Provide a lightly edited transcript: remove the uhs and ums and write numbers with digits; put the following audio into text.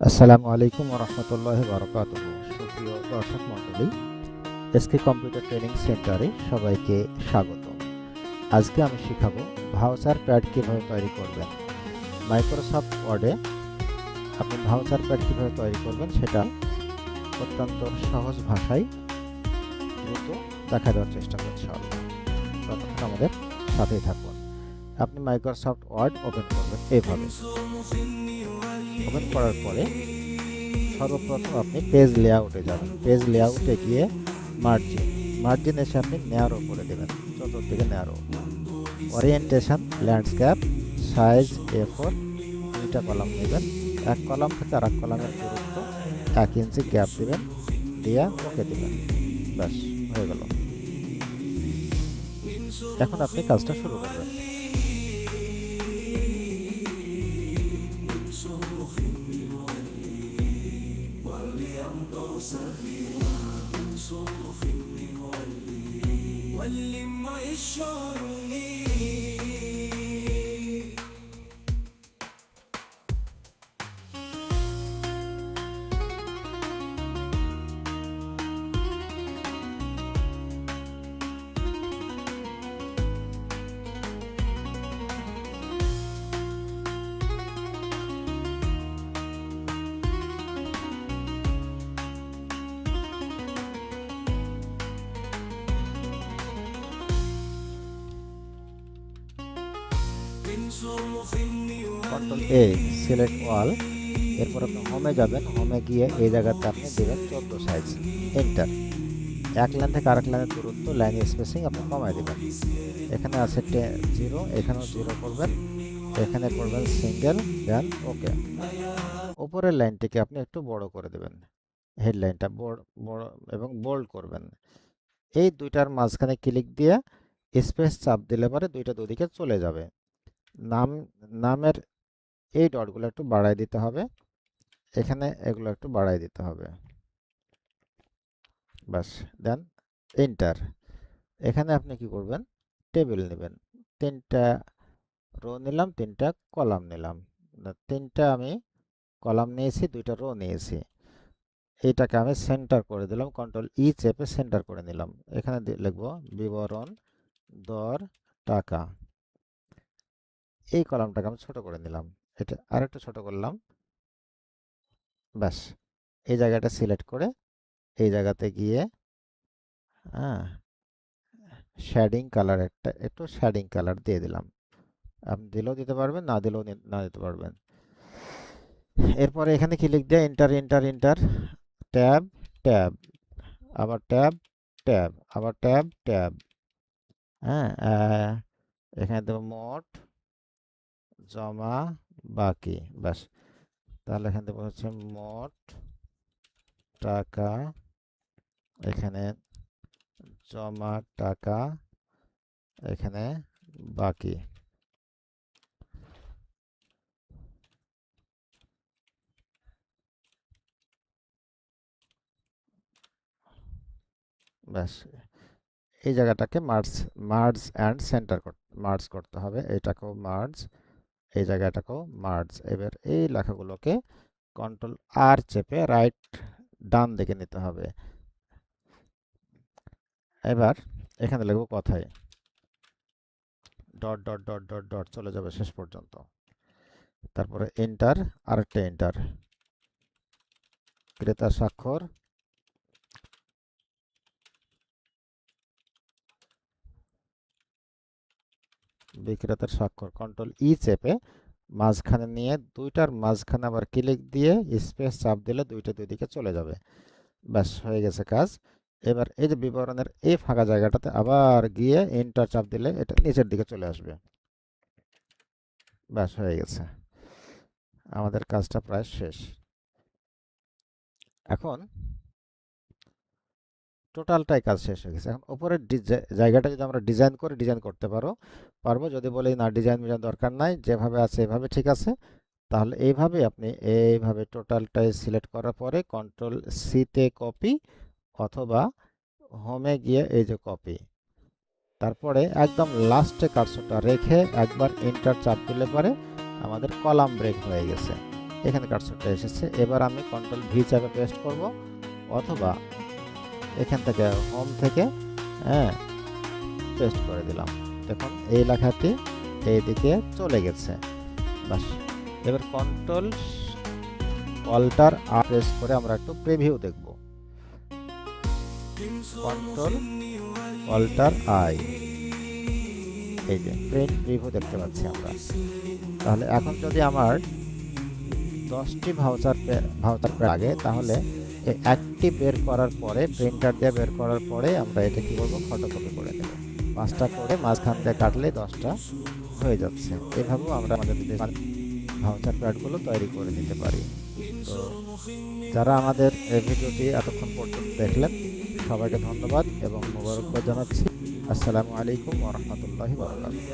আসসালামু আলাইকুম ওয়া রাহমাতুল্লাহি ওয়া বারাকাতুহু। সুপ্রিয় দর্শক মণ্ডলী, এসকে কম্পিউটার ট্রেনিং সেন্টারে সবাইকে স্বাগত। আজকে আমি শেখাবো ভাউচার প্যাড কিভাবে তৈরি করবেন। মাইক্রোসফট ওয়ার্ডে আপনি ভাউচার প্যাড কিভাবে তৈরি করবেন সেটা অত্যন্ত সহজ ভাষায় দ্রুত দেখা দেওয়ার চেষ্টা করছি। ততক্ষণ আমাদের সাথেই থাকুন। আপনি মাইক্রোসফট ওয়ার্ড ওপেন করবেন এইভাবে। ওপেন করার পরে সর্বপ্রথম আপনি পেজ লেআউটে যাবেন। পেজ লেআউটে গিয়ে মার্জিন এসে আপনি ন্যারো করে দেবেন, চতুর্দিকে narrow. Orientation landscape, size A4, দুইটা কলাম নেবেন। এক কলাম থেকে আর এক কলামের দূরত্ব 1 ইঞ্চি গ্যাপ দেবেন, দিয়ে ওকে দেবেন। ব্যাস, হয়ে গেল। এখন আপনি কাজটা শুরু করবেন। কন্ট্রোল A, সিলেক্ট ওয়াল। এরপর আপনি হোমে যাবেন। হোমে গিয়ে এই জায়গাতে আপনি দেবেন 14 সাইজ, এন্টার। এক লাইন থেকে আরেক লাইনের দূরত্ব, লাইন স্পেসিং আপনি কমায় দেবেন। এখানে আছে 0, এখানেও 0 করবেন, এখানে করবেন সিঙ্গেল, দেন ওকে। উপরের লাইনটিকে আপনি একটু বড় করে দেবেন, হেডলাইনটা বড় এবং বোল্ড করবেন। এই দুইটার মাঝখানে ক্লিক দিয়ে স্পেস চাপ দিলে পরে দুইটা দুদিকে চলে যাবে। নামের এই ডটগুলো একটু বাড়ায় দিতে হবে, এখানে এগুলো একটু বাড়ায় দিতে হবে। বাস, দেন এন্টার। এখানে আপনি কি করবেন, টেবিল নেবেন। 3টা রো নিলাম, 3টা কলাম নিলাম। তিনটা আমি কলাম নিয়েছি, 2টা রো নিয়েছি। এইটাকে আমি সেন্টার করে দিলাম, কন্ট্রোল ই চেপে সেন্টার করে নিলাম। এখানে লিখব বিবরণ দর টাকা। এই কলামটাকে আমি ছোট করে নিলাম, এটা আরেকটু ছোট করলাম। ব্যাস, এই জায়গাটা সিলেক্ট করে এই জায়গাতে গিয়ে শেডিং কালার একটু শেডিং কালার দিয়ে দিলাম। আপনি দিলেও দিতে পারবেন, না দিলেও না দিতে পারবেন। এরপরে এখানে ক্লিক দিয়ে enter enter enter, tab tab, আবার ট্যাব ট্যাব, আবার ট্যাব ট্যাব। এখানে দেবো মোট জমা বাকি। ব্যাস, তাহলে এখানে দেবো হচ্ছে মোট টাকা, এখানে জমা টাকা, এখানে বাকি। ব্যাস, এই জায়গাটাকে মার্জ অ্যান্ড সেন্টার মার্জ করতে হবে। এটাকেও মার্জ, এই জায়গাটাকেও মার্জ। এবার এই লেখাগুলোকে কন্ট্রোল আর চেপে রাইট ডান দিকে নিতে হবে। এবার এখানে লিখব কথায়, dot dot dot dot dot চলে যাবে শেষ পর্যন্ত। তারপরে এন্টার, আরেকটা এন্টার। ক্রেতা স্বাক্ষর, বিক্রেতার স্বাক্ষর। কন্ট্রোল ই চেপে মাঝখানে নিয়ে দুইটার মাঝখানে আবার ক্লিক দিয়ে স্পেস চাপ দিলে দুইটা দুই দিকে চলে যাবে। ব্যাস, হয়ে গেছে কাজ। এবার এই যে বিবরণের এই ফাঁকা জায়গাটাতে আবার গিয়ে এন্টার চাপ দিলে এটা নিচের দিকে চলে আসবে। ব্যাস, হয়ে গেছে। আমাদের কাজটা প্রায় শেষ। এখন টোটালটাই কাজ শেষ হয়ে গেছে। এখন উপরের জায়গাটা যদি আমরা ডিজাইন করতে পারবো। যদি বলি না, ডিজাইন দরকার নাই, যেভাবে আছে এভাবে ঠিক আছে, তাহলে এইভাবে আপনি এইভাবে টোটালটাই সিলেক্ট করার পরে কন্ট্রোল সিতে কপি, অথবা হোমে গিয়ে এই যে কপি, তারপরে একদম লাস্টে কার্সরটা রেখে একবার এন্টার চাপ দিলে পরে আমাদের কলাম ব্রেক হয়ে গেছে। এখানে কার্সরটা এসেছে। এবার আমি কন্ট্রোল ভি চাপে পেস্ট করব, অথবা এখান থেকে হোম থেকে পেস্ট করে দিলাম। দেখুন এই লেখাটি এইদিকে চলে গেছে। বাস, এবার কন্ট্রোল অল্টার আর প্রেস করে আমরা একটু প্রিভিউ দেখব। কন্ট্রোল অল্টার আই, এই যে প্রিন্ট প্রিভিউ দেখতে পাচ্ছি আমরা। তাহলে এখন যদি আমার 10টি ভাউচার লাগে, তাহলে একটি বের করার পরে, প্রিন্টার দিয়ে বের করার পরে আমরা এটা কি করব, ফটোকপি করে নেব। 5টা করে মাঝখান দিয়ে কাটলে 10টা হয়ে যাচ্ছে। এভাবেও আমরা আমাদের ভাউচার প্যাডগুলো তৈরি করে নিতে পারি। তো যারা আমাদের এই ভিডিওটি এতক্ষণ পর্যন্ত দেখলেন, সবাইকে ধন্যবাদ এবং মোবারকবাদ জানাচ্ছি। আসসালামু আলাইকুম ওয়া রাহমাতুল্লাহি ওয়া বারাকাতুহু।